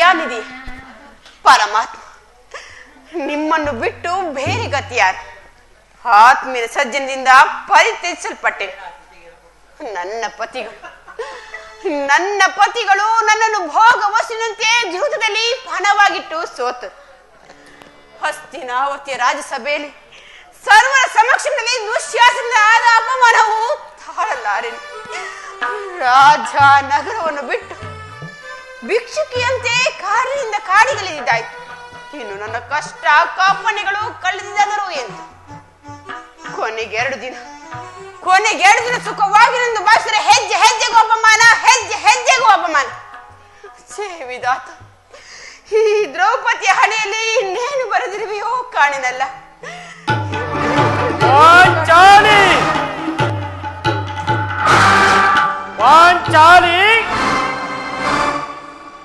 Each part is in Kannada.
ದಯಾನಿಧಿ ಪರಮಾತ್ಮ, ನಿಮ್ಮನ್ನು ಬಿಟ್ಟು ಬೇರೆ ಗತಿಯಾರು. ಆತ್ಮೀಯ ಸಜ್ಜನದಿಂದ ಪರಿತ್ಯಜಿಸಲ್ಪಟ್ಟೆ. ನನ್ನ ಪತಿಗಳು ನನ್ನನ್ನು ಭೋಗ ವಸ್ತುವಿನಂತೆ ಜೀವಿತದಲ್ಲಿ ಪಣವಾಗಿಟ್ಟು ಸೋತರು. ಹಸ್ತಿನಾವತಿಯ ರಾಜಸಭೆಯಲ್ಲಿ ಸರ್ವರ ಸಮಕ್ಷಮದಲ್ಲಿ ದುಶ್ಯಾಸನದ ಅಪಮಾನವು ತಾಳಲಾರೆನು. ರಾಜ ನಗರವನ್ನು ಬಿಟ್ಟು ಭಿಕ್ಷುಕಿಯಂತೆ ಕಾಡಿನಿಂದ ಕಾಡಿಗಲಿದ್ದಾಯ್ತು. ಇನ್ನು ನನ್ನ ಕಷ್ಟ ಕಾಪಣೆಗಳು ಕಳೆದಿದ್ದಾದರೂ ಎಂದು ಕೊನೆಗೆ 2 ದಿನ ಸುಖವಾಗಿರೆಂದು ಭಾಷೆ ಹೆಜ್ಜೆ ಹೆಜ್ಜೆಗೂ ಅಪಮಾನ. ಸೇವಿದಾತ, ಈ ದ್ರೌಪದಿಯ ಹಣೆಯಲ್ಲಿ ಇನ್ನೇನು ಬರೆದಿರುವೆಯೋ ಕಾಣಿನಲ್ಲ. ಪಾಂಚಾಲಿ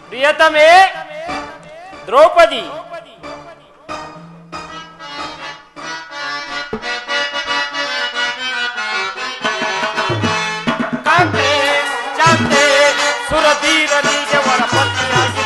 ಪ್ರಿಯತಮೆ ದ್ರೌಪದಿ, ಸುರಧೀರ ನಿಜವರ ಪತ್ನಿಯಾಗಿ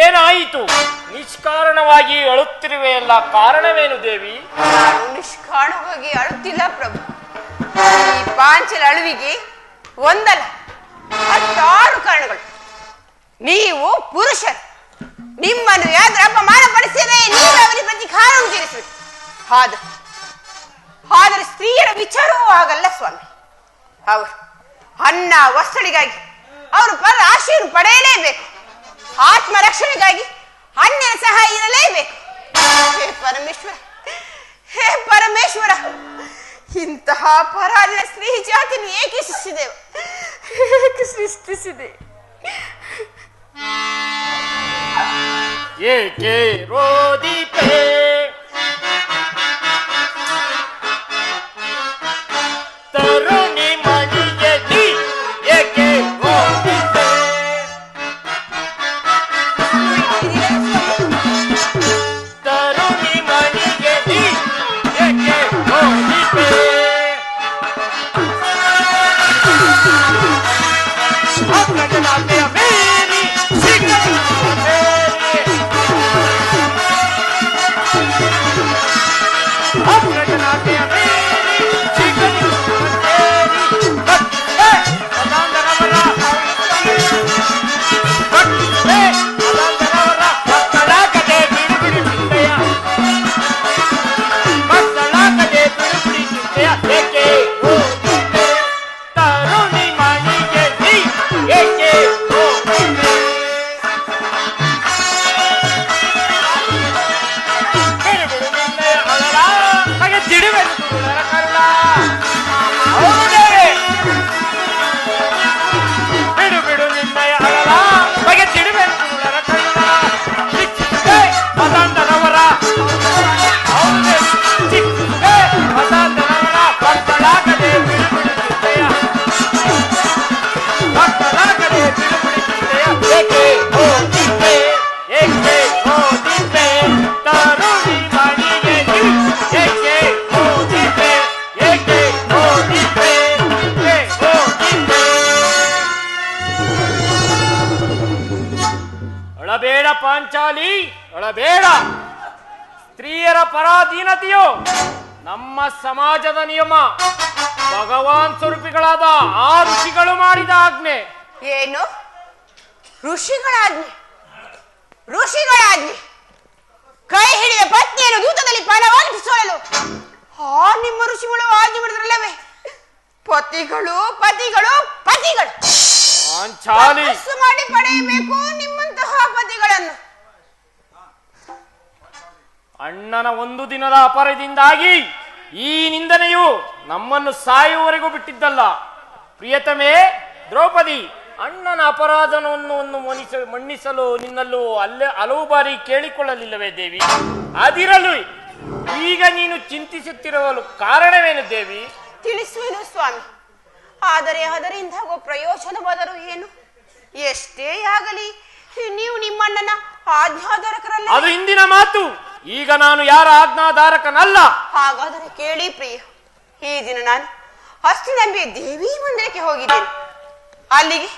ಏನಾಯಿತು? ನಿಷ್ಕಾರಣವಾಗಿ ಅಳುತ್ತಿರುವೆಯಲ್ಲ, ಕಾರಣವೇನು ದೇವಿ? ನಾನು ನಿಷ್ಕಾರಣವಾಗಿ ಅಳುತ್ತಿಲ್ಲ ಪ್ರಭು. ಈ ಪಾಂಚಲ ಅಳುವಿಗೆ ಒಂದಲ್ಲ 16 ಕಾರಣಗಳು. ನೀವು ಪುರುಷರು, ನಿಮ್ಮನ್ನು ಯಾವ್ದು ಅಪಮಾನ ಪಡಿಸಿದರೆ ನೀವು ಅವರಿಗೆ ಪ್ರತಿಕಾರವನ್ನು ತೀರಿಸಬೇಕು. ಆದರೆ ಸ್ತ್ರೀಯರ ವಿಚಾರವೂ ಆಗಲ್ಲ ಸ್ವಾಮಿ. ಅವರು ಅನ್ನ ವಸ್ತ್ರಗಳಿಗಾಗಿ ಅವರು ಪರ ಆಶೆಯನ್ನು ಪಡೆಯಲೇಬೇಕು. ಆತ್ಮರಕ್ಷಣೆಗಾಗಿ ಅನ್ಯರ ಸಹಾಯ ಇರಲೇಬೇಕು. ಹೇ ಪರಮೇಶ್ವರ, ಇಂತಹ ಪರಾಧೀನ ಸ್ತ್ರೀ ಜಾತಿಯನ್ನು ಏಕೆ ಸೃಷ್ಟಿಸಿದೆ? ಏಕೆ ರೋದಿಪೆ ತರುಣಿ ಮಣಿಗೆ ನೀ ಏಕೆ ರೋದಿಪೆ? ತರುಣಿ ಮಣಿಗೆ ನೀ ಏಕೆ ರೋದಿಪೆ? ಅಗ್ರಜನಾತೆಯ ಮೇರಿ ಅಳಬೇಡ ಪಾಂಚಾಲಿ, ಅಳಬೇಡ. ಸ್ತ್ರೀಯರ ಪರಾಧೀನತೆಯು ನಮ್ಮ ಸಮಾಜದ ನಿಯಮ. ಭಗವಾನ್ ಸ್ವರೂಪಿಗಳಾದ ಆ ಋಷಿಗಳು ಮಾಡಿದ ಆಜ್ಞೆ. ಏನು ಋಷಿಗಳಾಜ್ಞೆ? ಋಷಿಗಳಾಜ್ಞೆ ಕೈ ಹಿಡಿದ ಪತ್ನಿಯನ್ನು ದೂತದಲ್ಲಿ ಪರವಾಗಿಸಲು ನಿಮ್ಮ ಋಷಿಗಳು ಆಜ್ಞೆ ಮಾಡಿದ್ರಲ್ಲವೇ? ಪತಿಗಳು ಪತಿಗಳು ಪತಿಗಳು ಪಾಂಚಾಲಿ ತಪಸ್ಸು ಮಾಡಿ ಪಡೆಯಬೇಕು ನಿಮ್ಮಂತಹ ಪತಿಗಳನ್ನು. ಅಣ್ಣನ ಒಂದು ದಿನದ ಅಪರಾಧದಿಂದಾಗಿ ಈ ನಿಂದನೆಯು ನಮ್ಮನ್ನು ಸಾಯುವವರೆಗೂ ಬಿಟ್ಟಿದ್ದಲ್ಲ. ಪ್ರಿಯತಮೇ ದ್ರೌಪದಿ, ಅಣ್ಣನ ಅಪರಾಧವನ್ನು ಮನ್ನಿಸಲು ನಿನ್ನಲ್ಲೂ ಹಲವು ಬಾರಿ ಕೇಳಿಕೊಳ್ಳಲಿಲ್ಲವೇ ದೇವಿ? ಅದಿರಲು ಈಗ ನೀನು ಚಿಂತಿಸುತ್ತಿರುವ ಕಾರಣವೇನು ದೇವಿ? ತಿಳಿಸುವೆನು ಸ್ವಾಮಿ, ಆದರೆ ಅದರಿಂದಾಗುವ ಪ್ರಯೋಜನವಾದರೂ ಏನು? ಎಷ್ಟೇ ಆಗಲಿ ನೀವು ನಿಮ್ಮಣ್ಣನ ಆಜ್ಞಾಧಾರಕರಲ್ಲ. ಅದು ಹಿಂದಿನ ಮಾತು. ಈಗ ನಾನು ಯಾರ ಆಜ್ಞಾಧಾರಕನಲ್ಲ. ಹಾಗಾದರೆ ಕೇಳಿ ಪ್ರಿಯ, ಈ ದಿನ ನಾನು ಹಸ್ತಿನಂಬಿ ದೇವಿ ಮಂದಿರಕ್ಕೆ ಹೋಗಿದ್ದೇನೆ. ಅಲ್ಲಿಗೆ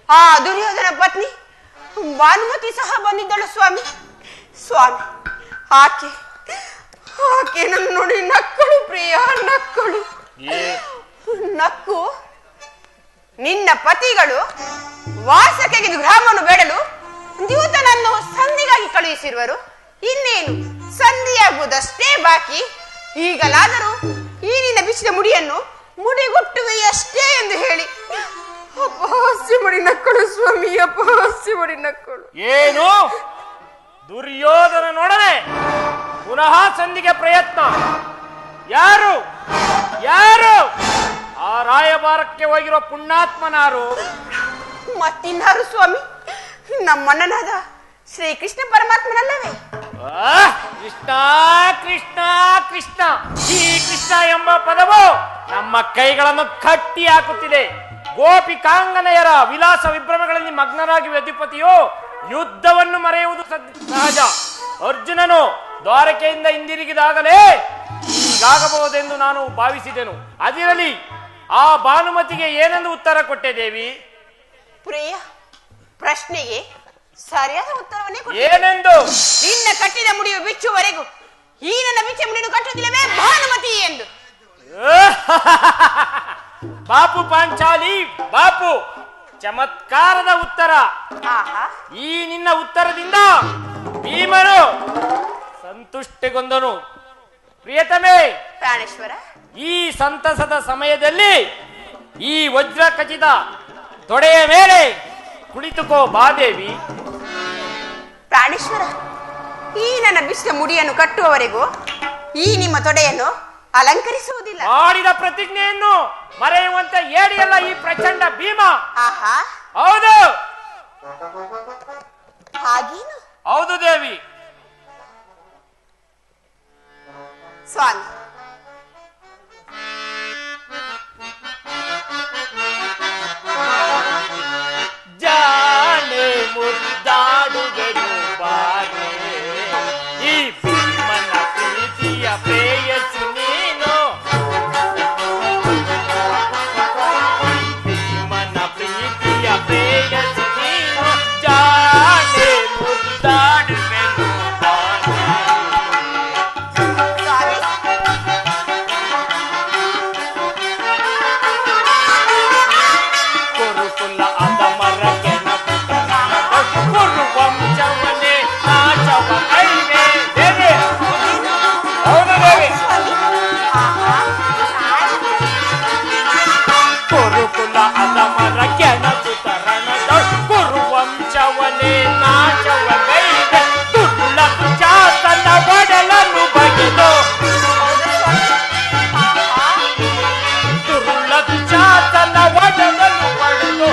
ಆ ದುರ್ಯೋಧನ ಪತ್ನಿ ಭಾನುಮತಿ ಸಹ ಬಂದಿದ್ದಳು ಸ್ವಾಮಿ. ಸ್ವಾಮಿ, ಆಕೆ ನನ್ನ ನೋಡಿ ನಕ್ಕಳು ಪ್ರಿಯ, ನಕ್ಕಳು. ನಕ್ಕು ನಿನ್ನ ಪತಿಗಳು ವಾಸಕ್ಕೆ ಗ್ರಾಮವನ್ನು ಬೇಡಲು ದ್ಯೂತನನ್ನು ಸಂಧಿಗಾಗಿ ಕಳುಹಿಸಿರುವರು. ಇನ್ನೇನು ಸಂಧಿಯಾಗುವುದಷ್ಟೇ ಬಾಕಿ. ಈಗಲಾದರೂ ಈ ನಿನ್ನ ಬಿಚ್ಚಿದ ಮುಡಿಯನ್ನು ಮುಡಿಗುಟ್ಟುವೆಯಷ್ಟೇ ಎಂದು ಹೇಳಿ ಅಪಹಾಸ್ಯ ಮಾಡಿ ನಕ್ಕಳು ಸ್ವಾಮಿ, ಅಪಹಾಸ್ಯ ಮಾಡಿ ನಕ್ಕಳು. ಏನು ದುರ್ಯೋಧನನೊಡನೆ ಪುನಃ ಸಂಧಿಗೆ ಪ್ರಯತ್ನ? ಯಾರು ಯಾರು? ಆ ರಾಯಭಾರಕ್ಕೆ ಹೋಗಿರುವ ಪುಣ್ಯಾತ್ಮನಾರು? ಮತ್ತಿನ್ನಾರು ಸ್ವಾಮಿ, ನಮ್ಮಣ್ಣನಾದ ಶ್ರೀಕೃಷ್ಣ ಪರಮಾತ್ಮನಲ್ಲವೇ? ಕೃಷ್ಣ ಕೃಷ್ಣ ಕೃಷ್ಣ. ಈ ಕೃಷ್ಣ ಎಂಬ ಪದವು ನಮ್ಮ ಕೈಗಳನ್ನು ಕಟ್ಟಿ ಹಾಕುತ್ತಿದೆ. ಗೋಪಿಕಾಂಗನೆಯರ ವಿಲಾಸ ವಿಭ್ರಮಗಳಲ್ಲಿ ಮಗ್ನರಾಗಿ ಅಧಿಪತಿಯು ಯುದ್ಧವನ್ನು ಮರೆಯುವುದು ಸಹಜ. ಅರ್ಜುನನು ದ್ವಾರಕೆಯಿಂದ ಹಿಂದಿರುಗಿದಾಗಲೇ ಹೀಗಾಗಬಹುದೆಂದು ನಾನು ಭಾವಿಸಿದೆನು. ಅದಿರಲಿ, ಆ ಭಾನುಮತಿಗೆ ಏನೆಂದು ಉತ್ತರ ಕೊಟ್ಟೆ ದೇವಿ? ಪ್ರಿಯ, ಪ್ರಶ್ನೆಗೆ ಸರಿಯಾದ ಉತ್ತರವನ್ನೇ ಕೊಟ್ಟೆ. ಏನೆಂದು? ನಿನ್ನ ಕಟ್ಟಿದ ಮುಡಿಯು ಬಿಚ್ಚುವರೆಗೂ ಈ ನನ್ನ ಬಿಚ್ಚ ಮುಡಿಯನ್ನು ಕಟ್ಟುವುದಿಲ್ಲವೇ ಭಾನುಮತಿ ಎಂದು. ಬಾಪು ಪಾಂಚಾಲಿ, ಬಾಪು, ಚಮತ್ಕಾರದ ಉತ್ತರ. ಈ ನಿನ್ನ ಉತ್ತರದಿಂದ ಭೀಮನು ಸಂತುಷ್ಟಗೊಂಡನು. ಪ್ರಿಯತಮೇ ಪ್ರಾಣೇಶ್ವರ, ಈ ಸಂತಸದ ಸಮಯದಲ್ಲಿ ಈ ವಜ್ರ ಖಚಿತ ತೊಡೆಯ ಮೇಲೆ ಕುಳಿತುಕೋ ಬಾದೇವಿ. ಪ್ರಾಣೇಶ್ವರ, ಈ ನನ್ನ ಬಿಸಿದ ಮುಡಿಯನ್ನು ಕಟ್ಟುವವರೆಗೂ ಈ ನಿಮ್ಮ ತೊಡೆಯನ್ನು ಅಲಂಕರಿಸುವುದಿಲ್ಲ. ಮಾಡಿದ ಪ್ರತಿಜ್ಞೆಯನ್ನು ಮರೆಯುವಂತೆ ಏಡಿಯಲ್ಲ ಈ ಪ್ರಚಂಡ ಭೀಮ. ಆಹಾ, ಹೌದು. ಹಾಗೇನು? ಹೌದು ದೇವಿ. ಸ್ವಾಮಿ, ಜಾಣೆ ಮುದ್ದಾಡುವೆನು ಬಾರೆ, ಈ ಭೀಮನ ಪ್ರೀತಿಯ ಪ್ರೇಯಸಿ ನೀನು. ಭೀಮನ ಪ್ರೀತಿಯ ಪ್ರೇಯಸಿ ನೀನು, ಜಾಣೆ ಮುದ್ದಾಡುವೆನು ಬಾರೆ. ಸ್ವಾಮಿ, ಕುರುಕುಲ ಅದಮರ ಕುರು ವಂಶವನೇ ನಾಚವ ಕೈವೆ. ದೇವಿ, ಹೌದು ದೇವಿ. ಕುರುಕುಲ ಅದಮರ ಕೆಣಕುತ ರಣದ ಕುರು ವಂಶವನೇ ನಾಚವ ಕೈವೆ. ದುರ್ಲಭ ಚಾತನ ಒಡಲನ್ನು ಬಗೆದು, ದುರ್ಲಭ ಚಾತನ ಒಡಲನ್ನು ಪಡೆದು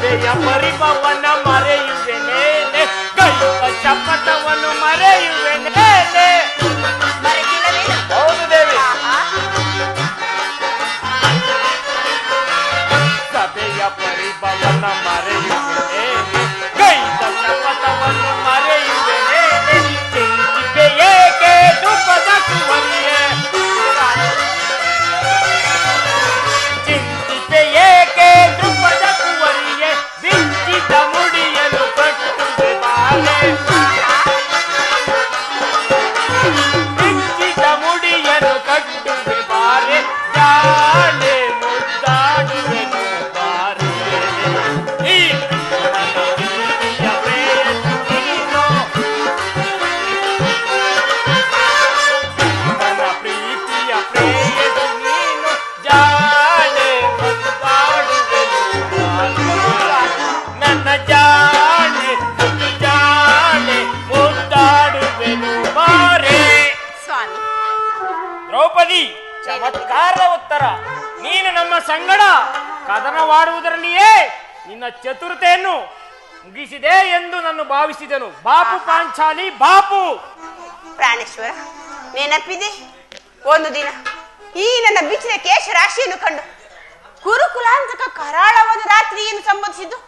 ಸಭೆಯ ಪರಿಭವನ ಮರೆಯುವೆನೇನೆ, ಕೈವ ಶಪಥವನ್ನು ಮರೆಯುವೆನೇನೆ. ಮರೆತಿಲ್ಲವೇನು? ಹೌದು ದೇವಿ. ಸಭೆಯ ಪರಿಭವನ ಮರೆಯುವೆನೇನೆ, ಕೈವ ಶಪಥವನ್ನು ಮರೆಯುವೆನೇನೆ. ಚಿಂತಿಪೆ ಏಕೆ ದುಃಖದ ಕುವರಿಯೇ, ಚಿಂತಿಪೆ ಏಕೆ ದುಃಖದ ಕುವರಿಯೇ, ಬಿಚ್ಚಿದ ಮುಡಿಯನ್ನು ಕಟ್ಟುವೆ ಬಾಲೆ, ಬಿಚ್ಚಿದ ಮುಡಿಯನ್ನು ಕಟ್ಟುವೆ ಬಾರೆ, ಜಾಲೆ ಮುದ್ದಾಡುವೆನು ಬಾರೆ. ಈ ನನ್ನ ಪ್ರೀತಿಯ ಪ್ರೇಯಸಿ ನೀನು, ನನ್ನ ಪ್ರೀತಿಯ ಪ್ರೇಯಸಿ ನೀನು, ಜಾಲೆ ಮುದ್ದಾಡುವೆನು ಬಾರೆ. ನನ್ನ ಜಾಲೆ ಜಾಲೆ ಮುದ್ದಾಡುವೆನು ಬಾರೆ. ಸ್ವಾಮಿ, ದ್ರೌಪದಿ, ಚಮತ್ಕಾರದ ಉತ್ತರ. ನೀನು ನಮ್ಮ ಸಂಗಡ ಕದನವಾಡುವುದರಲ್ಲಿಯೇ ನಿನ್ನ ಚತುರತೆಯನ್ನು ಮುಗಿಸಿದೆ ಎಂದು ನಾನು ಭಾವಿಸಿದೆನು. ಬಾಪು ಪಾಂಚಾಲಿ ಬಾಪು. ಪ್ರಾಣೇಶ್ವರ, ನೆನಪಿದೆ ಒಂದು ದಿನ ಈ ನನ್ನ ಬಿಚ್ಚಿದ ಕೇಶ ರಾಶಿಯನ್ನು ಕಂಡು ಕುರುಕುಲಾಂತಕ ಕರಾಳವಾದ ರಾತ್ರಿಯನ್ನು ಸಂಬೋಧಿಸಿದ್ದು.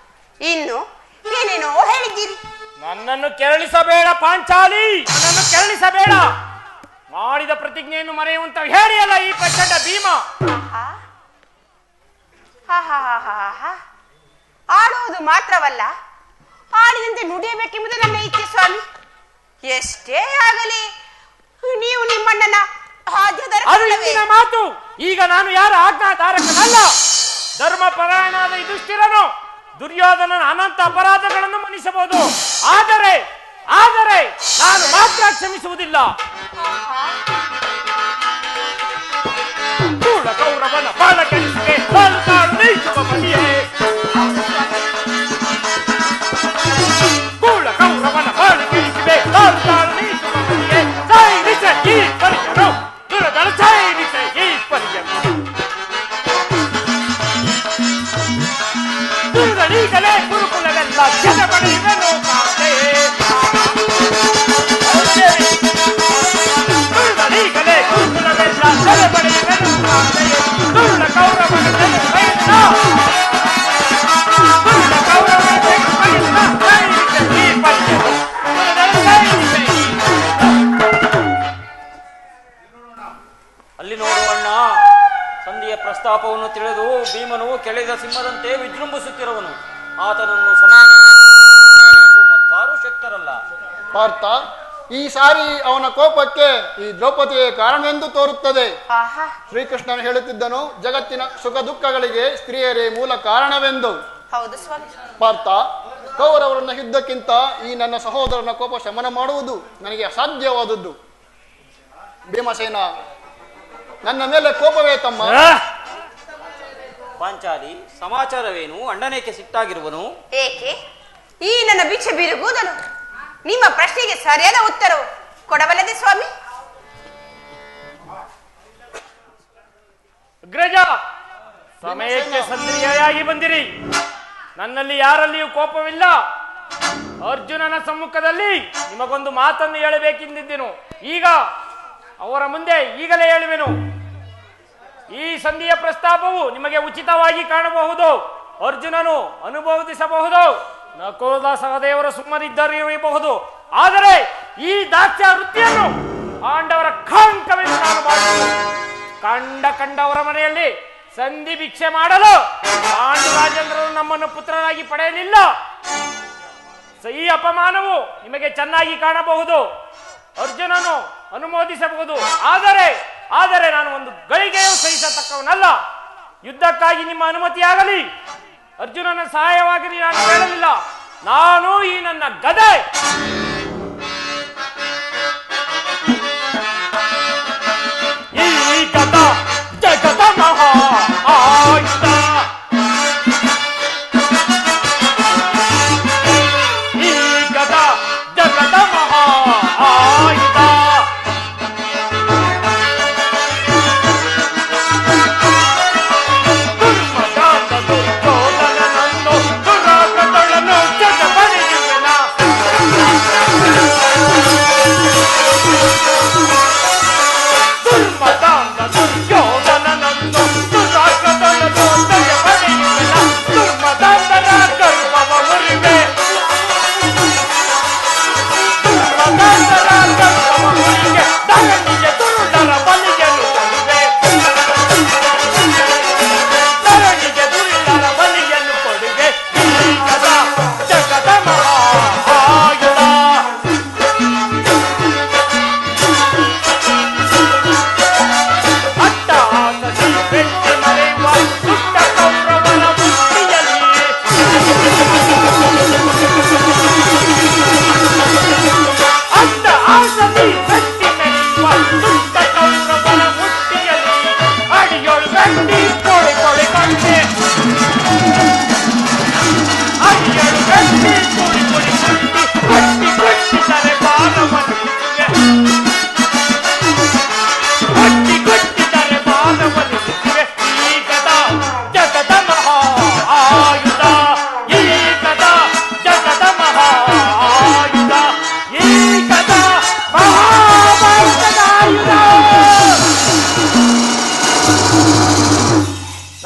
ಇನ್ನು ಏನೇನೋ ಹೇಳಿದ್ದೀರಿ. ನನ್ನನ್ನು ಕೆರಳಿಸಬೇಡ ಪಾಂಚಾಲಿ, ನನ್ನನ್ನು ಕೆರಳಿಸಬೇಡ. ಮಾಡಿದ ಪ್ರತಿಜ್ಞೆಯನ್ನು ಮರೆಯುವಂತ ಹೇಳಿಯಲ್ಲ ಈ ಪ್ರಚಂಡ ಭೀಮ. ಆಡುವುದು ಮಾತ್ರವಲ್ಲ, ಆಡಿದಂತೆ ನುಡಿಯಬೇಕೆಂಬುದು ನನ್ನ ಇಚ್ಛೆ ಸ್ವಾಮಿ. ಎಷ್ಟೇ ಆಗಲಿ ನೀವು ನಿಮ್ಮಣ್ಣನ ಅದು ಇಂದಿನ ಮಾತು. ಈಗ ನಾನು ಯಾರ ಆಜ್ಞಾಧಾರಕನಲ್ಲ. ಧರ್ಮ ಪರಾಯಣಾದ ಯುಧಿಷ್ಠಿರನು ದುರ್ಯೋಧನನ ಅನಂತ ಅಪರಾಧಗಳನ್ನು ಮನ್ನಿಸಬಹುದು, ಆದರೆ ಆದರೆ ನಾನು ಮಾತ್ರ ಕ್ಷಮಿಸುವುದಿಲ್ಲ. ಕೂಡ ಕೌರವನ ಬಾಳ ಕೆಡಿಸಿದೆ, ತಾಳು ತಾಳು ನೀಚುವ ಮನೆಯೇ. ಕೂಡ ಕೌರವನ ಬಾಳ ಕೆಡಿಸಿದೆ, ತಾಳು ತಾಳು ನೀಚುವ ಮನೆಯೇ. ಸೈನಿಕ ಈ ಪರಿಯನು, ದುರದಳ ಸೈನಿಕ ಈ ಪರಿಯನು. ದುರ್ಗಣೀಗಲೇ ಗುರುಕುಲವೆಲ್ಲ ಜಗಬಡಿವೆನು ಕಾಂತೆ. ದುರ್ಗಣೀಗಲೇ ಗುರುಕುಲವೆಲ್ಲ ಜಗಬಡಿವೆನು ಕಾಂತೆ. ದುರ್ಗ ಕೌರವನ ಜಗಬೈನ, ದುರ್ಗ ಕೌರವನ ಜಗಬೈನ. ಸೈನಿಕ ಈ ಪರಿಯನು, ದುರದಳ ಸೈನಿಕ ಈ ಅಲ್ಲಿ ನೋಡು ಅಣ್ಣ, ಸಂಧಿಯ ಪ್ರಸ್ತಾಪವನ್ನು ತಿಳಿದು ಭೀಮನು ಕೆಳೆದ ಸಿಂಹದಂತೆ ವಿಜೃಂಭಿಸುತ್ತಿರುವನು. ಆತನನ್ನು ಸಮಾಧಾನ ಮತ್ತಾರು ಶಕ್ತರಲ್ಲ. ಪಾರ್ಥ, ಈ ಸಾರಿ ಅವನ ಕೋಪಕ್ಕೆ ಈ ದ್ರೌಪದಿಯೇ ಕಾರಣವೆಂದು ತೋರುತ್ತದೆ. ಶ್ರೀಕೃಷ್ಣನು ಹೇಳುತ್ತಿದ್ದನು, ಜಗತ್ತಿನ ಸುಖ ದುಃಖಗಳಿಗೆ ಸ್ತ್ರೀಯರೇ ಮೂಲ ಕಾರಣವೆಂದು. ಹೌದು ಸ್ವಾಮಿ. ಪಾರ್ಥ, ಕೌರವರನ್ನ ಯುದ್ಧಕ್ಕಿಂತ ಈ ನನ್ನ ಸಹೋದರನ ಕೋಪ ಶಮನ ಮಾಡುವುದು ನನಗೆ ಅಸಾಧ್ಯವಾದದ್ದು. ಭೀಮಸೇನ, ನನ್ನ ಮೇಲೆ ಕೋಪವೇ ತಮ್ಮ? ಪಾಂಚಾಲಿ, ಸಮಾಚಾರವೇನು? ಅಣ್ಣನೇಕೆ ಸಿಟ್ಟಾಗಿರುವನು? ಏಕೆ ಈ ನನ್ನ ಬಿಚ್ಚ ಬಿರುಗುವುದನು? ನಿಮ್ಮ ಪ್ರಶ್ನೆಗೆ ಸರಿಯಾದ ಉತ್ತರ ಕೊಡಬಲ್ಲದೆ ಸ್ವಾಮಿ? ಅಗ್ರಜ, ಸಮಯಕ್ಕೆ ಸಂದ್ರಿಯಾಗಿ ಬಂದಿರಿ. ನನ್ನಲ್ಲಿ ಯಾರಲ್ಲಿಯೂ ಕೋಪವಿಲ್ಲ. ಅರ್ಜುನನ ಸಮ್ಮುಖದಲ್ಲಿ ನಿಮಗೊಂದು ಮಾತನ್ನು ಹೇಳಬೇಕೆಂದಿದ್ದೆನು. ಈಗ ಅವರ ಮುಂದೆ ಈಗಲೇ ಹೇಳುವೆನು. ಈ ಸಂಧಿಯ ಪ್ರಸ್ತಾಪವು ನಿಮಗೆ ಉಚಿತವಾಗಿ ಕಾಣಬಹುದು, ಅರ್ಜುನನು ಅನುಭವಿಸಬಹುದು, ನಕುಲ ಸಹದೇವರ ಸುಮ್ಮನಿದ್ದರಿರಬಹುದು. ಆದರೆ ಈ ದಾಸ್ಯ ವೃತ್ತಿಯನ್ನು ಪಾಂಡವರ ಕಾಂಕವೆಂದು ನಾನು ಮಾಡುತ್ತೇನೆ. ಕಂಡವರ ಮನೆಯಲ್ಲಿ ಸಂಧಿ ಭಿಕ್ಷೆ ಮಾಡಲು ಪಾಂಡುರಾಜೇಂದ್ರರು ನಮ್ಮನ್ನು ಪುತ್ರರಾಗಿ ಪಡೆಯಲಿಲ್ಲ. ಈ ಅಪಮಾನವು ನಿಮಗೆ ಚೆನ್ನಾಗಿ ಕಾಣಬಹುದು, ಅರ್ಜುನನು ಅನುಮೋದಿಸಬಹುದು. ಆದರೆ ನಾನು ಒಂದು ಗಳಿಗೆಯೂ ಸಹಿಸತಕ್ಕವನಲ್ಲ. ಯುದ್ಧಕ್ಕಾಗಿ ನಿಮ್ಮ ಅನುಮತಿಯಾಗಲಿ, ಅರ್ಜುನನ ಸಹಾಯವಾಗಲಿ ನಾನು ಹೇಳಲಿಲ್ಲ. ನಾನು ಈ ನನ್ನ ಗದೆ ಈ ಗದ ಜಗದ ಮಹಾ ಆಯುಧ, ಈ ಗದ ಜಗದ ಮಹಾ ಆಯುಧ. ದುರ್ಮದಾದ ದುರ್ಯೋಧನನನ್ನು ದುರ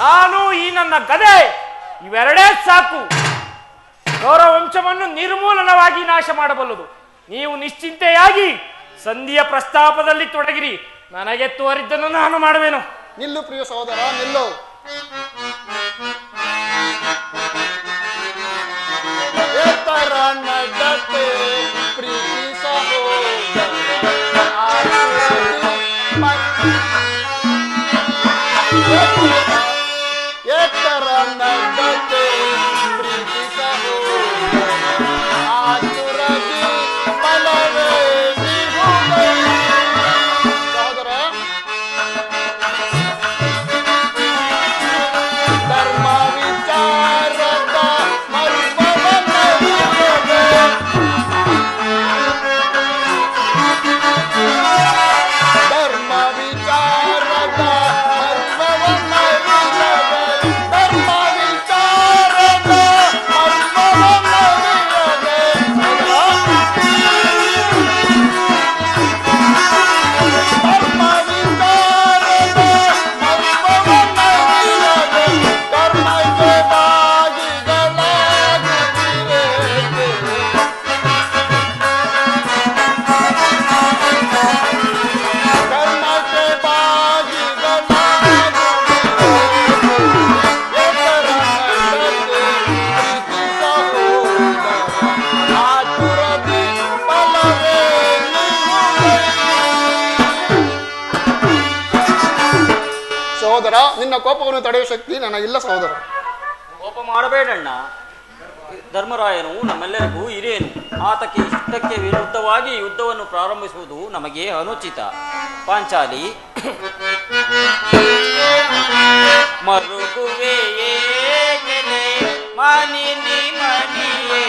ನಾನು ಈ ನನ್ನ ಗದೆ ಇವೆರಡೇ ಸಾಕು ಗೌರವ ವಂಶವನ್ನು ನಿರ್ಮೂಲನವಾಗಿ ನಾಶ ಮಾಡಬಲ್ಲದು. ನೀವು ನಿಶ್ಚಿಂತೆಯಾಗಿ ಸಂಧಿಯ ಪ್ರಸ್ತಾಪದಲ್ಲಿ ತೊಡಗಿರಿ. ನನಗೆ ತೋರಿದ್ದನ್ನು ನಾನು ಮಾಡುವೆನು. ನಿಲ್ಲು ಪ್ರಿಯ ಸಹೋದರ, ನಿಲ್ಲು. ಪ್ರೀತಿ ಸಹೋದರ ಎತ್ತರ ನಗತೆ ಪ್ರೀತಿ ಸಹೋದರ ಆತುರದಿ ಬಲವೇ ಸಹೋದರ. ಧರ್ಮ ವಿಚಾರದ ಮರ್ಮವನ್ನರಿಯದೆ ಧರ್ಮ ವಿಚಾರದ ಸಹೋದರ, ನಿನ್ನ ಕೋಪವನ್ನು ತಡೆಯುವ ಶಕ್ತಿ ನನಗಿಲ್ಲ ಸಹೋದರ. ಕೋಪ ಮಾಡಬೇಡಣ್ಣ. ಧರ್ಮರಾಯನು ನಮ್ಮೆಲ್ಲರಿಗೂ ಹಿರಿಯನು. ಆತಕ್ಕೆ ಇಷ್ಟಕ್ಕೆ ವಿರುದ್ಧವಾಗಿ ಯುದ್ಧವನ್ನು ಪ್ರಾರಂಭಿಸುವುದು ನಮಗೆ ಅನುಚಿತ. ಪಾಂಚಾಲಿ ಮರುಗುವೆಯೇ ಮನಿನಿ ಮನಿಯೇ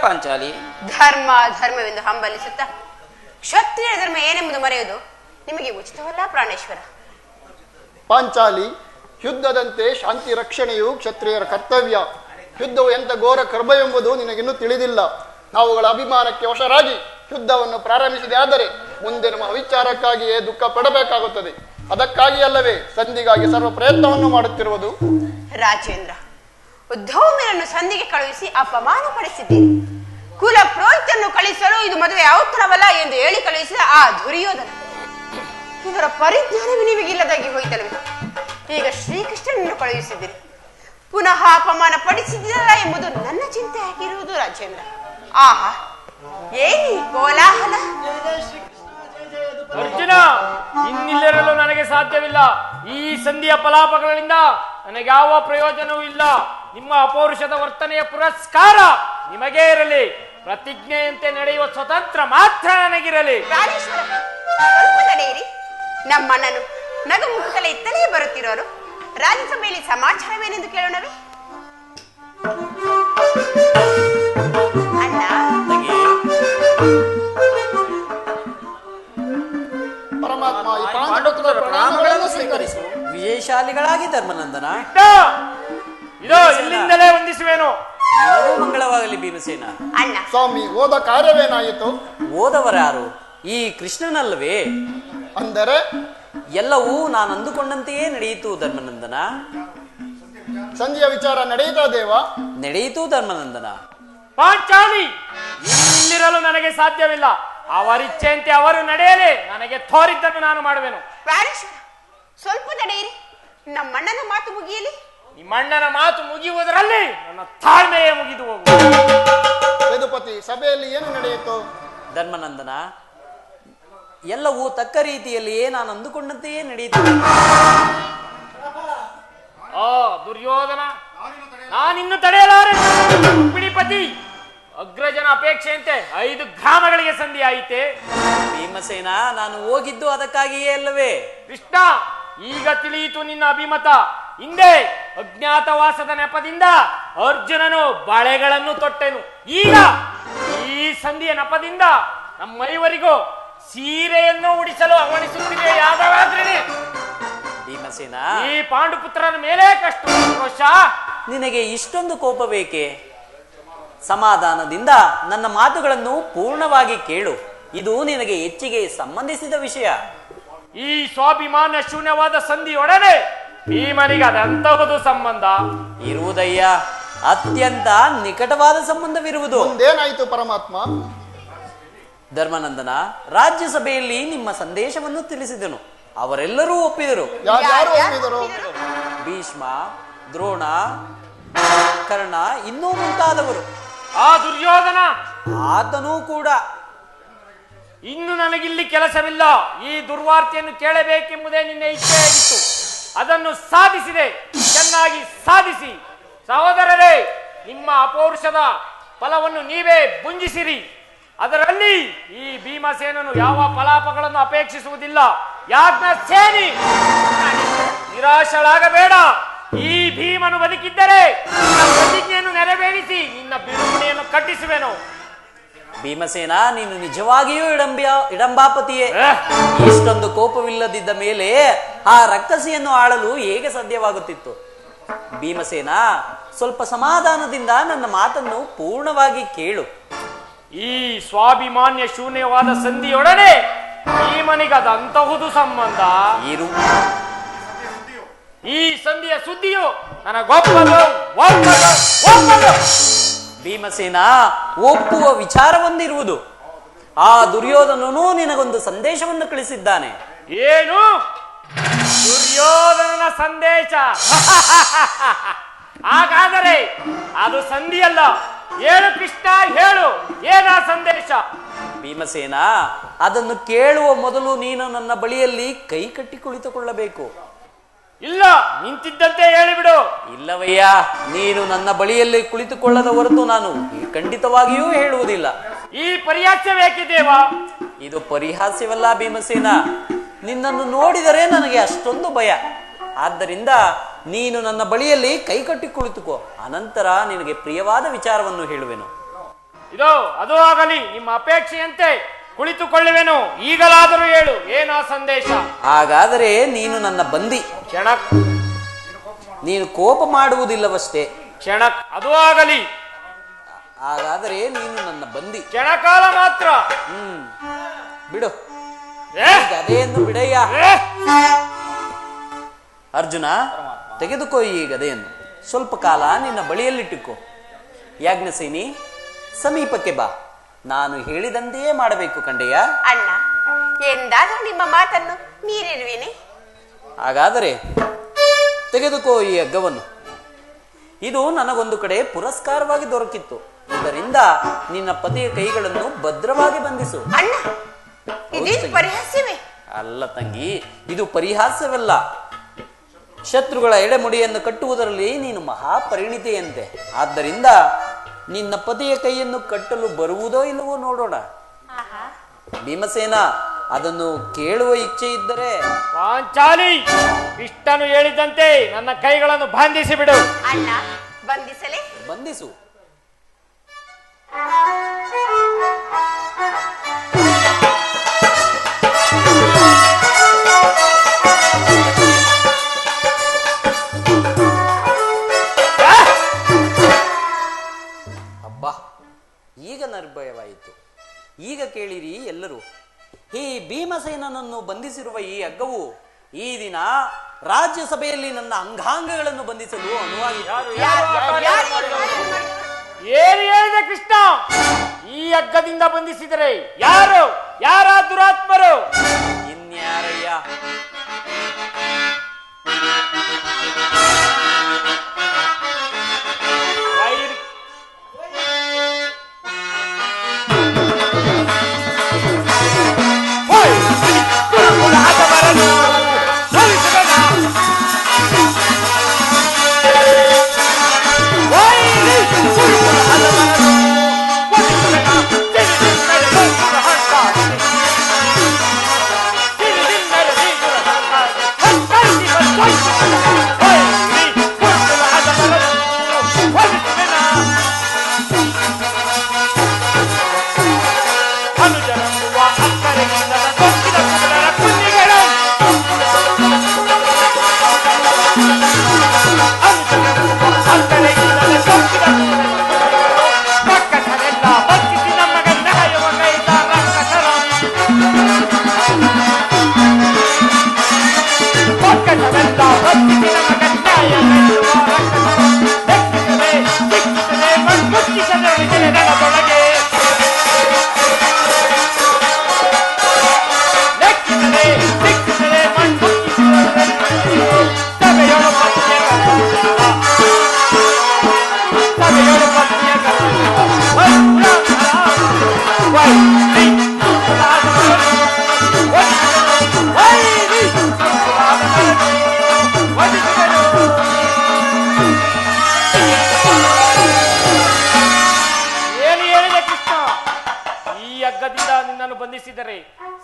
ಪಾಂಚಾಲಿ. ಧರ್ಮವೆಂದು ಹಂಬಲಿಸುತ್ತಾ ಕ್ಷತ್ರಿಯ ಧರ್ಮ ಏನೆಂಬುದು ಮರೆಯುವುದು ನಿಮಗೆ ಉಚಿತವಲ್ಲ ಪ್ರಾಣೇಶ್ವರ. ಪಾಂಚಾಲಿ, ಯುದ್ಧದಂತೆ ಶಾಂತಿ ರಕ್ಷಣೆಯು ಕ್ಷತ್ರಿಯರ ಕರ್ತವ್ಯ. ಯುದ್ಧವು ಎಂತ ಘೋರ ಕರ್ಮ ಎಂಬುದು ನಿನಗಿನ್ನೂ ತಿಳಿದಿಲ್ಲ. ನಾವುಗಳ ಅಭಿಮಾನಕ್ಕೆ ವಶರಾಗಿ ಯುದ್ಧವನ್ನು ಪ್ರಾರಂಭಿಸಿದೆ ಆದರೆ ಮುಂದೆ ನಮ್ಮ ವಿಚಾರಕ್ಕಾಗಿಯೇ ದುಃಖ ಪಡಬೇಕಾಗುತ್ತದೆ. ಅದಕ್ಕಾಗಿ ಅಲ್ಲವೇ ಸಂಧಿಗಾಗಿ ಸರ್ವ ಪ್ರಯತ್ನವನ್ನು ಮಾಡುತ್ತಿರುವುದು. ರಾಜೇಂದ್ರ, ಧೌಮ್ಯರನ್ನು ಸಂಧಿಗೆ ಕಳುಹಿಸಿ ಅಪಮಾನ ಪಡಿಸಿದ್ದೀರಿ. ಕುಲ ಪ್ರೋಹಿತನ್ನು ಕಳಿಸಲು ಇದು ಮದುವೆ ಔತಣವಲ್ಲ ಎಂದು ಹೇಳಿ ಕಳುಹಿಸಿದ ಆ ದುರ್ಯೋಧನ. ಇದರ ಪರಿಜ್ಞಾನವೇ ನಿಮಗಿಲ್ಲದಾಗಿ ಹೋಯ್ತಲ್ವೇ? ಈಗ ಶ್ರೀಕೃಷ್ಣನನ್ನು ಕಳುಹಿಸಿದ್ದೀರಿ. ಪುನಃ ಅಪಮಾನ ಪಡಿಸಿದ್ದೀರಾ ಎಂಬುದು ನನ್ನ ಚಿಂತೆ ಆಗಿರುವುದು ರಾಜೇಂದ್ರ. ಆಹಾ, ಏನಿ ಕೋಲಾಹಲ! ಅರ್ಜುನ, ಇನ್ನಿಲ್ಲಿರಲು ನನಗೆ ಸಾಧ್ಯವಿಲ್ಲ. ಈ ಸಂಧಿಯ ಫಲಾಪಗಳಿಂದ ನನಗೆ ಯಾವ ಪ್ರಯೋಜನವೂ ಇಲ್ಲ. ನಿಮ್ಮ ಅಪೌರುಷದ ವರ್ತನೆಯ ಪುರಸ್ಕಾರ ನಿಮಗೇ ಇರಲಿ. ಪ್ರತಿಜ್ಞೆಯಂತೆ ನಡೆಯುವ ಸ್ವತಂತ್ರ ಮಾತ್ರ ನನಗಿರಲಿ. ಪ್ರಾಣೇಶ್ವರ, ಸ್ವಲ್ಪ ತಡೆಯಿರಿ. ನಮ್ಮಣ್ಣನು ನಗುಮುಖದಲ್ಲಿ ಇತ್ತಲೇ ಬರುತ್ತಿರೋರು. ರಾಜ್ಯಸಭೆಯಲ್ಲಿ ಸಮಾಚಾರವೇನೆಂದು ಕೇಳೋಣವೇ? ಅಣ್ಣ, ಜಯಶಾಲಿಗಳಾಗಿ ಧರ್ಮನಂದನ. ಇದೋ ಇಲ್ಲಿಂದಲೇ ವಂದಿಸುವೇನು. ನಿನಗೂ ಮಂಗಳವಾಗಲಿ ಭೀಮಸೇನ. ಅಣ್ಣ ಸ್ವಾಮಿ, ಹೋದ ಕಾರ್ಯವೇನಾಯಿತು? ಓದವರಾರು? ಈ ಕೃಷ್ಣನಲ್ಲವೇ? ಅಂದರೆ ಎಲ್ಲವೂ ನಾನು ಅಂದುಕೊಂಡಂತೆಯೇ ನಡೆಯಿತು ಧರ್ಮನಂದನ. ಸಂಧಿಯ ವಿಚಾರ ನಡೆಯಿತಾ ದೇವ? ನಡೆಯಿತು ಧರ್ಮನಂದನ. ಪಾಂಚಾಲಿ, ಇಲ್ಲಿರಲು ನನಗೆ ಸಾಧ್ಯವಿಲ್ಲ. ಅವರಿಚ್ಛೆಯಂತೆ ಅವರು ನಡೆಯಲಿ. ನನಗೆ ತೋರಿದ್ದನ್ನು ನಾನು ಮಾಡುವೆನು. ಪ್ರಾಣೇಶ್ವರ, ಸ್ವಲ್ಪ ತಡೆಯಿರಿ. ನಮ್ಮಣ್ಣನ ಮಾತು ಮುಗಿಯಲಿ. ನಿಮ್ಮಣ್ಣನ ಮಾತು ಮುಗಿಯುವುದರಲ್ಲಿ ನನ್ನ ತಾಳ್ಮೆಯೇ ಮುಗಿದು ಹೋಗು. ಯದುಪತಿ, ಸಭೆಯಲ್ಲಿ ಏನು ನಡೆಯಿತು? ಧರ್ಮನಂದನ, ಎಲ್ಲವೂ ತಕ್ಕ ರೀತಿಯಲ್ಲಿಯೇ ನಾನು ಅಂದುಕೊಂಡಂತೆಯೇ ನಡೆಯಿತು. ದುರ್ಯೋಧನ, ನಾನಿನ್ನು ತಡೆಯಲಾರೆ. ರುಕ್ಮಿಣಿಪತಿ ಅಗ್ರಜನ ಅಪೇಕ್ಷೆಯಂತೆ 5 ಗ್ರಾಮಗಳಿಗೆ ಸಂಧಿ ಆಯಿತೆ. ಭೀಮಸೇನ, ನಾನು ಹೋಗಿದ್ದು ಅದಕ್ಕಾಗಿಯೇ ಅಲ್ಲವೇ? ಕೃಷ್ಣ, ಈಗ ತಿಳಿಯಿತು ನಿನ್ನ ಅಭಿಮತ. ಹಿಂದೆ ಅಜ್ಞಾತವಾಸದ ನೆಪದಿಂದ ಅರ್ಜುನನು ಬಳೆಗಳನ್ನು ತೊಟ್ಟೆನು. ಈಗ ಈ ಸಂಧಿಯ ನೆಪದಿಂದ ನಮ್ಮೈವರಿಗೂ ಸೀರೆಯನ್ನು ಉಡಿಸಲು ಅವಣಿಸುತ್ತಿದೆ ಯಾದವಾದ್ರೇನೆ. ಭೀಮಸೇನ, ಈ ಪಾಂಡುಪುತ್ರನ ಮೇಲೆ ಕಷ್ಟ ರೋಷ. ನಿನಗೆ ಇಷ್ಟೊಂದು ಕೋಪ ಬೇಕೆ? ಸಮಾಧಾನದಿಂದ ನನ್ನ ಮಾತುಗಳನ್ನು ಪೂರ್ಣವಾಗಿ ಕೇಳು. ಇದು ನಿನಗೆ ಹೆಚ್ಚಿಗೆ ಸಂಬಂಧಿಸಿದ ವಿಷಯ. ಈ ಸ್ವಾಭಿಮಾನ ಶೂನ್ಯವಾದ ಸಂಧಿಯೊಡನೆ ಭೀಮನಿಗೆ ಅದಂತಹದು ಸಂಬಂಧ ಇರುವುದಯ್ಯ. ಅತ್ಯಂತ ನಿಕಟವಾದ ಸಂಬಂಧವಿರುವುದು. ಮುಂದೇನಾಯಿತು ಪರಮಾತ್ಮ? ಧರ್ಮನಂದನ, ರಾಜ್ಯಸಭೆಯಲ್ಲಿ ನಿಮ್ಮ ಸಂದೇಶವನ್ನು ತಿಳಿಸಿದನು. ಅವರೆಲ್ಲರೂ ಒಪ್ಪಿದರು. ಯಾರು ಒಪ್ಪಿದರು? ಭೀಷ್ಮ, ದ್ರೋಣ, ಕರ್ಣ, ಇನ್ನೂ ಮುಂತಾದವರು. ಆ ದುರ್ಯೋಧನ, ಆತನೂ ಕೂಡ. ಇನ್ನು ನನಗಿಲ್ಲಿ ಕೆಲಸವಿಲ್ಲ. ಈ ದುರ್ವಾರ್ತೆಯನ್ನು ಕೇಳಬೇಕೆಂಬುದೇ ನಿನ್ನ ಇಚ್ಛೆಯಾಗಿತ್ತು. ಅದನ್ನು ಸಾಧಿಸಿದೆ. ಚೆನ್ನಾಗಿ ಸಾಧಿಸಿ. ಸಹೋದರರೇ, ನಿಮ್ಮ ಅಪೌರುಷದ ಫಲವನ್ನು ನೀವೇ ಭುಂಜಿಸಿರಿ. ಅದರಲ್ಲಿ ಈ ಭೀಮಸೇನನು ಯಾವ ಫಲಾಪಗಳನ್ನು ಅಪೇಕ್ಷಿಸುವುದಿಲ್ಲ. ಯಾಜ್ಞ ಸೇನಿ, ನಿರಾಶಳಾಗಬೇಡ. ಈ ಭೀಮನು ಬದುಕಿದ್ದರೆ ನಿನ್ನ ಪ್ರತಿಜ್ಞೆಯನ್ನು ನೆರವೇರಿಸಿ ನಿನ್ನ ಬಿಡುಗಡೆಯನ್ನು ಕಟ್ಟಿಸುವೆನು. ಭೀಮಸೇನ, ನೀನು ನಿಜವಾಗಿಯೂ ಇಡಂಬಾಪತಿಯೇ. ಇಷ್ಟೊಂದು ಕೋಪವಿಲ್ಲದಿದ್ದ ಮೇಲೆ ಆ ರಕ್ಕಸಿಯನ್ನು ಆಳಲು ಹೇಗೆ ಸಾಧ್ಯವಾಗುತ್ತಿತ್ತು? ಭೀಮಸೇನ, ಸ್ವಲ್ಪ ಸಮಾಧಾನದಿಂದ ನನ್ನ ಮಾತನ್ನು ಪೂರ್ಣವಾಗಿ ಕೇಳು. ಈ ಸ್ವಾಭಿಮಾನ್ಯ ಶೂನ್ಯವಾದ ಸಂಧಿಯೊಡನೆ ಭೀಮನಿಗದಂತಹುದು ಸಂಬಂಧ ಇರು. ಈ ಸಂಧಿಯ ಸುದ್ದಿಯು ನನಗೊಪ್ಪದು. ಭೀಮಸೇನ, ಒಪ್ಪುವ ವಿಚಾರವೊಂದಿರುವುದು. ಆ ದುರ್ಯೋಧನನು ನಿನಗೊಂದು ಸಂದೇಶವನ್ನು ಕಳಿಸಿದ್ದಾನೆ. ಏನು? ದುರ್ಯೋಧನನ ಸಂದೇಶ? ಹಾಗಾದರೆ ಅದು ಸಂಧಿಯಲ್ಲ. ಹೇಳು ಕೃಷ್ಣ, ಹೇಳು, ಏನಾ ಸಂದೇಶ? ಭೀಮಸೇನ, ಅದನ್ನು ಕೇಳುವ ಮೊದಲು ನೀನು ನನ್ನ ಬಳಿಯಲ್ಲಿ ಕೈ ಕಟ್ಟಿ ಕುಳಿತುಕೊಳ್ಳಬೇಕು. ಇಲ್ಲ, ನಿಂತಿದ್ದಂತೆ ಹೇಳಿಬಿಡು. ಇಲ್ಲವಯ್ಯ, ನೀನು ನನ್ನ ಬಳಿಯಲ್ಲಿ ಕುಳಿತುಕೊಳ್ಳದ ಹೊರತು ನಾನು ಖಂಡಿತವಾಗಿಯೂ ಹೇಳುವುದಿಲ್ಲ. ಈ ಪರಿಹಾಸ್ಯವೇಕೆ ದೇವ? ಇದು ಪರಿಹಾಸ್ಯವಲ್ಲ ಭೀಮಸೇನ. ನಿನ್ನನ್ನು ನೋಡಿದರೆ ನನಗೆ ಅಷ್ಟೊಂದು ಭಯ. ಆದ್ದರಿಂದ ನೀನು ನನ್ನ ಬಳಿಯಲ್ಲಿ ಕೈ ಕಟ್ಟಿ ಕುಳಿತುಕೋ. ಅನಂತರ ನಿನಗೆ ಪ್ರಿಯವಾದ ವಿಚಾರವನ್ನು ಹೇಳುವೆನು. ಇದೋ ಅದು ಆಗಲಿ. ನಿಮ್ಮ ಅಪೇಕ್ಷೆಯಂತೆ ಕುಳಿತುಕೊಳ್ಳುವೆನು. ಈಗಲಾದರೂ ಹೇಳು, ಏನಾ ಸಂದೇಶ? ಹಾಗಾದರೆ ನೀನು ನನ್ನ ಬಂದಿ. ಕ್ಷಣಕ್. ನೀನು ಕೋಪ ಮಾಡುವುದಿಲ್ಲವಷ್ಟೇ. ಕ್ಷಣಕ್. ಅದು ಆಗಲಿ. ಹಾಗಾದರೆ ನೀನು ನನ್ನ ಬಂದಿ. ಕ್ಷಣಕಾಲ ಮಾತ್ರ. ಬಿಡು, ಏ? ಗದೆಯನ್ನು ಬಿಡಯ್ಯ. ಏ? ಅರ್ಜುನ, ತೆಗೆದುಕೋ ಈ ಗದೆಯನ್ನು. ಸ್ವಲ್ಪ ಕಾಲ ನಿನ್ನ ಬಳಿಯಲ್ಲಿಟ್ಟುಕೋ. ಯಾಜ್ಞಸೇನಿ, ಸಮೀಪಕ್ಕೆ ಬಾ. ನಾನು ಹೇಳಿದಂತೆಯೇ ಮಾಡಬೇಕು ಕಂಡೆಯ. ಅಣ್ಣ, ಎಂದಾದರೂ ನಿಮ್ಮ ಮಾತನ್ನು ಮೀರಿರುವೇನೆ? ಹಾಗಾದರೆ ತೆಗೆದುಕೋ ಈ ಹಗ್ಗವನ್ನು. ಇದು ನನಗೊಂದು ಕಡೆ ಪುರಸ್ಕಾರವಾಗಿ ದೊರಕಿತ್ತು. ಇದರಿಂದ ನಿನ್ನ ಪತಿಯ ಕೈಗಳನ್ನು ಭದ್ರವಾಗಿ ಬಂಧಿಸು. ಅಣ್ಣ, ಇದೇನು ಪರಿಹಾಸ್ಯವೇ? ಅಲ್ಲ ತಂಗಿ, ಇದು ಪರಿಹಾಸ್ಯವಲ್ಲ. ಶತ್ರುಗಳ ಎಡೆಮುಡಿಯನ್ನು ಕಟ್ಟುವುದರಲ್ಲಿ ನೀನು ಮಹಾಪರಿಣಿತೆಯಂತೆ. ಆದ್ದರಿಂದ ನಿನ್ನ ಪತಿಯ ಕೈಯನ್ನು ಕಟ್ಟಲು ಬರುವುದೋ ಇಲ್ಲವೋ ನೋಡೋಣ. ಭೀಮಸೇನ, ಅದನ್ನು ಕೇಳುವ ಇಚ್ಛೆ ಇದ್ದರೆ ಪಾಂಚಾಲಿ, ಇಷ್ಟನ್ನು ಹೇಳಿದಂತೆ ನನ್ನ ಕೈಗಳನ್ನು ಬಂಧಿಸಿ ಬಿಡು. ಅಣ್ಣ, ಬಂಧಿಸಲೇ? ಬಂಧಿಸು. ಈಗ ಕೇಳಿರಿ ಎಲ್ಲರೂ, ಈ ಭೀಮಸೇನನನ್ನು ಬಂಧಿಸಿರುವ ಈ ಹಗ್ಗವು ಈ ದಿನ ರಾಜ್ಯಸಭೆಯಲ್ಲಿ ನನ್ನ ಅಂಗಾಂಗಗಳನ್ನು ಬಂಧಿಸಲು ಅನುವಾಗಿದೆ. ಏನು ಹೇಳಿದೆ ಕೃಷ್ಣ? ಈ ಹಗ್ಗದಿಂದ ಬಂಧಿಸಿದರೆ ಯಾರು? ಯಾರ ದುರಾತ್ಮರು? ಇನ್ಯಾರಯ್ಯ,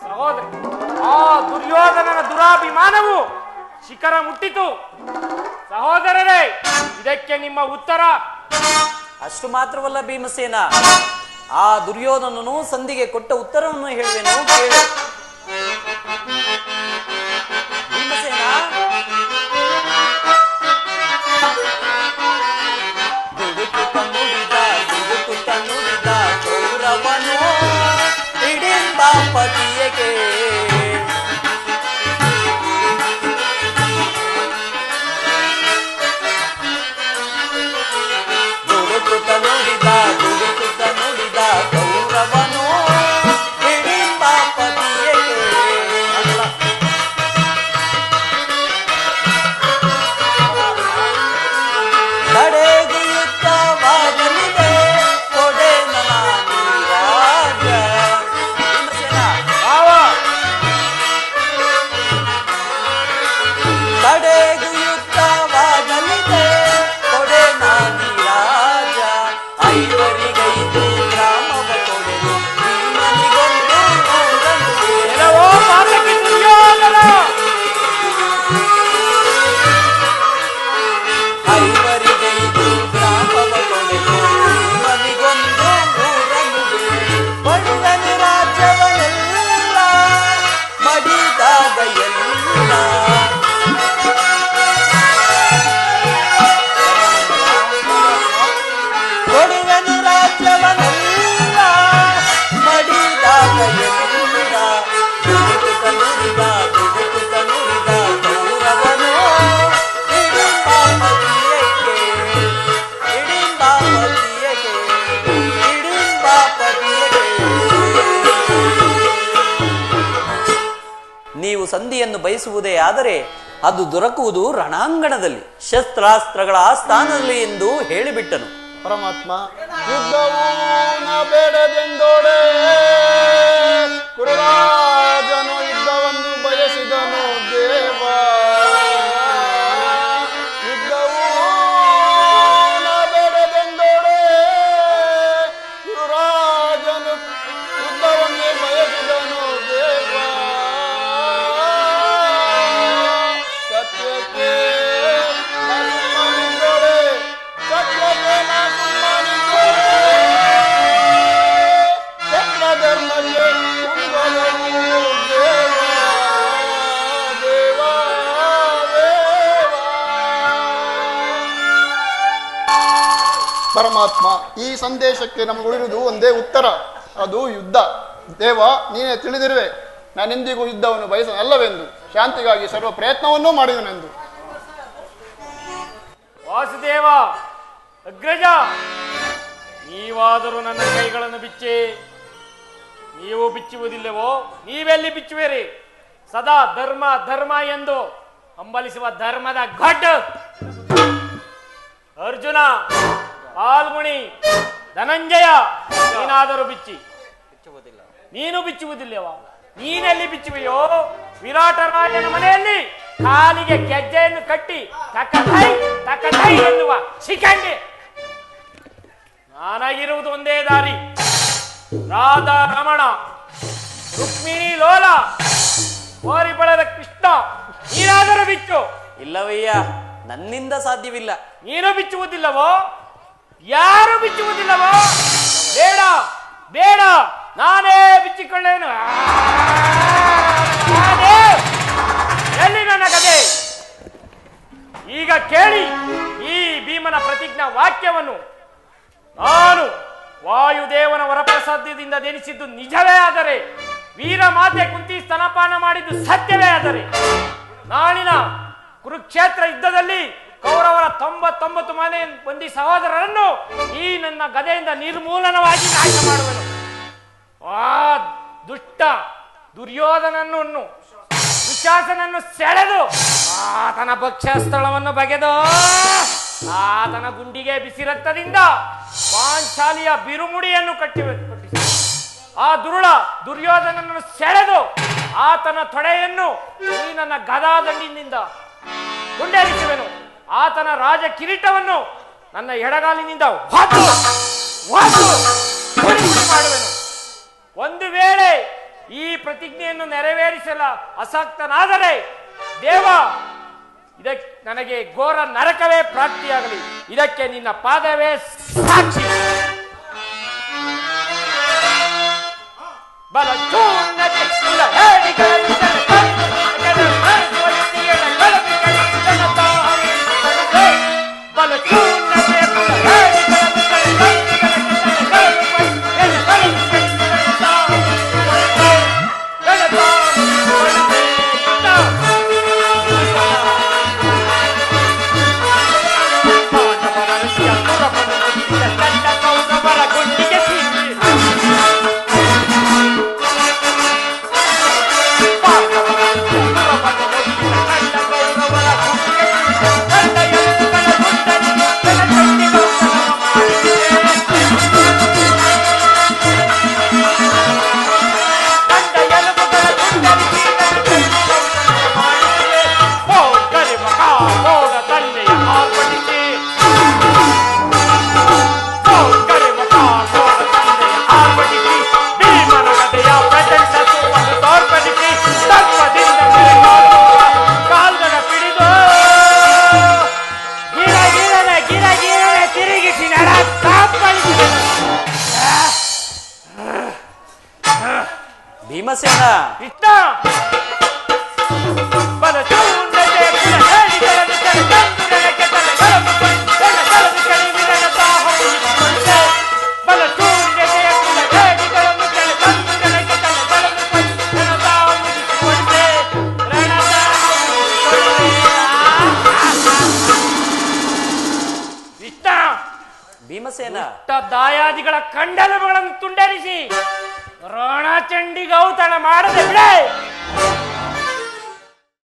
ಸಹೋದರ, ಆ ದುರ್ಯೋಧನನ ದುರಾಭಿಮಾನವು ಶಿಖರ ಮುಟ್ಟಿತು. ಸಹೋದರರೇ, ಇದಕ್ಕೆ ನಿಮ್ಮ ಉತ್ತರ? ಅಷ್ಟು ಮಾತ್ರವಲ್ಲ ಭೀಮಸೇನ, ಆ ದುರ್ಯೋಧನನು ಸಂಧಿಗೆ ಕೊಟ್ಟ ಉತ್ತರವನ್ನು ಹೇಳುವೆನು, ಕೇಳು. ಭೀಮಸೇನ, ದುಡುಕುತ್ತ ನುಡಿದ ಕೌರವನು ಹಿಡಿಂಬಾಪತಿಯಗೆ ದುಡುಕುತ್ತ ನುಡಿದ ಕೌರವನು ಹಿಡಿಂಬಾಪತಿಯಗೆ ತಡೆಗುಯುತ್ತವಾಗಲಿದೆ ಕೊಡೆ ನೀರಾಜ. ತಡೆಗುಯುತ್ತವಾಗಲಿದೆ ಕೊಡೆ ನೀರಾಜ. ಐವರಿಗೈದು ಗ್ರಾಮವ ಕೊಡೆದು ಭೀಮನಿಗೊಂದು ಐವರಿಗೈದು ಗ್ರಾಮವ ಕೊಡೆದು ಭೀಮನಿಗೊಂದು ಊರನುವೆ. ಬಡುವನು ರಾಜ್ಯವನೆಲ್ಲ ಮಡಿದಾಗ ಎಲ್ಲ ಕೊಡುವನು ರಾಜ್ಯವನೆಲ್ಲ ಮಡಿದಾಗ ಎಲ್ಲ. ದುಡುಕುತ್ತ ನುಡಿದ ಕೌರವನು ಹಿಡಿಂಬಾಪತಿಯಗೆ ನೀವು ಸಂಧಿಯನ್ನು ಬಯಸುವುದೇ ಆದರೆ ಅದು ದೊರಕುವುದು ರಣಾಂಗಣದಲ್ಲಿ, ಶಸ್ತ್ರಾಸ್ತ್ರಗಳ ಸ್ಥಾನದಲ್ಲಿ ಎಂದು ಹೇಳಿಬಿಟ್ಟನು. ಪರಮಾತ್ಮ, ಯುದ್ಧವೂ ನ ಬೇಡದೆಂದೋಡೆ ಕುರುರಾಜನು ಯುದ್ಧವನ್ನು ಬಯಸಿದನು ದೇವ. ಯುದ್ಧವೂ ನ ಬೇಡದೆಂದೋಡೆ ಕುರುರಾಜನು ಯುದ್ಧವನ್ನೇ ಬಯಸಿದನು ದೇವ. ಸತ್ಯಕ್ಕೆ ಸುಮ್ಮನಿದ್ದೋಡೆ ಸತ್ಯಕ್ಕೆ ನಾ ಸುಮ್ಮನಿದ್ದೋಡೆ ಚಕ್ರಧರ್ಮಕ್ಕೆ ಕುಂಗಲವು ದೇವ ದೇವ ದೇವ. ಪರಮಾತ್ಮ, ಈ ಸಂದೇಶಕ್ಕೆ ನಮಗುಳಿರುವುದು ಒಂದೇ ಉತ್ತರ. ಅದು ಯುದ್ಧ. ದೇವ, ನೀನೇ ತಿಳಿದಿರುವೆ, ನಾನೆಂದಿಗೂ ಯುದ್ಧವನ್ನು ಬಯಸನಲ್ಲವೆಂದು, ಶಾಂತಿಗಾಗಿ ಸರ್ವ ಪ್ರಯತ್ನವನ್ನೂ ಮಾಡಿದನೆಂದು. ವಾಸುದೇವ, ಅಗ್ರಜ, ನೀವಾದರೂ ನನ್ನ ಕೈಗಳನ್ನು ಬಿಚ್ಚಿ. ನೀವು ಬಿಚ್ಚುವುದಿಲ್ಲವೋ? ನೀವೆಲ್ಲಿ ಬಿಚ್ಚುವಿರಿ? ಸದಾ ಧರ್ಮ ಧರ್ಮ ಎಂದು ಹಂಬಲಿಸುವ ಧರ್ಮದ ಘಟ್ ಅರ್ಜುನ, ಆಲ್ಮುಣಿ, ಧನಂಜಯ, ನೀನಾದರೂ ಬಿಚ್ಚಿ. ನೀನು ಬಿಚ್ಚುವುದಿಲ್ಲವಾ? ನೀನೆಲ್ಲಿ ಬಿಚ್ಚುವೆಯೋ? ವಿರಾಟರಾಯನ ಮನೆಯಲ್ಲಿ ಕಾಲಿಗೆ ಗೆಜ್ಜೆಯನ್ನು ಕಟ್ಟಿ ತಕಥೈ ಎನ್ನುವ ಶಿಖಂಡಿ. ನಾನಾಗಿರುವುದು ಒಂದೇ ದಾರಿ. ರಾಧಾ ರಮಣ, ರುಕ್ಮಿಣಿ ಲೋಲ, ಕೋರಿಬಳದ ಕೃಷ್ಣ, ನೀನಾದರೂ ಬಿಚ್ಚು. ಇಲ್ಲವಯ್ಯ, ನನ್ನಿಂದ ಸಾಧ್ಯವಿಲ್ಲ. ನೀನು ಬಿಚ್ಚುವುದಿಲ್ಲವೋ? ಯಾರು ಬಿಚ್ಚುವುದಿಲ್ಲವೋ? ಬೇಡ ಬೇಡ, ನಾನೇ ಬಿಚ್ಚಿಕೊಳ್ಳೇನು. ಎಲ್ಲಿ ನನ್ನ ಕಥೆ? ಈಗ ಕೇಳಿ ಈ ಭೀಮನ ಪ್ರತಿಜ್ಞಾ ವಾಕ್ಯವನ್ನು. ನಾನು ವಾಯುದೇವನ ವರಪ್ರಸಾದ್ಯದಿಂದ ಜನಿಸಿದ್ದು ನಿಜವೇ ಆದರೆ, ವೀರ ಮಾತೆ ಕುಂತಿ ಸ್ತನಪಾನ ಮಾಡಿದ್ದು ಸತ್ಯವೇ ಆದರೆ, ನಾಳಿನ ಕುರುಕ್ಷೇತ್ರ ಯುದ್ಧದಲ್ಲಿ ಕೌರವರ 99 ಮಂದಿ ಸಹೋದರರನ್ನು ಈ ನನ್ನ ಗದೆಯಿಂದ ನಿರ್ಮೂಲನವಾಗಿ ನಾಶ ಮಾಡುವೆನು. ಆ ದುಷ್ಟ ದುರ್ಯೋಧನನ್ನು, ದುಶ್ಯಾಸನನ್ನು ಸೆಳೆದು ಆತನ ಭಕ್ಷ್ಯಸ್ಥಳವನ್ನು ಬಗೆದು ಆತನ ಗುಂಡಿಗೆ ಬಿಸಿ ರಕ್ತದಿಂದ ಪಾಂಚಾಲಿಯ ಬಿರುಮುಡಿಯನ್ನು ಕಟ್ಟಿಸಿ ಆ ದುರ್ಯೋಧನನ್ನು ಸೆಳೆದು ಆತನ ತೊಡೆಯನ್ನು ಈ ನನ್ನ ಗದಾದಂಡಿನಿಂದ ಗುಂಡೇರಿಸುವೆನು. ಆತನ ರಾಜ ಕಿರೀಟವನ್ನು ನನ್ನ ಎಡಗಾಲಿನಿಂದ ಮಾಡುವೆನು. ಒಂದು ವೇಳೆ ಈ ಪ್ರತಿಜ್ಞೆಯನ್ನು ನೆರವೇರಿಸಲ ಅಸಕ್ತನಾದರೆ ದೇವ, ಇದಕ್ಕೆ ನನಗೆ ಘೋರ ನರಕವೇ ಪ್ರಾಪ್ತಿಯಾಗಲಿ. ಇದಕ್ಕೆ ನಿನ್ನ ಪಾದವೇ ಸಾಕ್ಷಿ. ಬಲ ಭೀಮಸೇನ, ಕೃಷ್ಣ, ಭೀಮಸೇನ, ದಾಯಾದಿಗಳ ಕಂಡಲಗಳನ್ನು ತುಂಡರಿಸಿ ರಣಚಂಡಿ ಗೌತಣ ಮಾಡದೆ ಬಿಡೆ.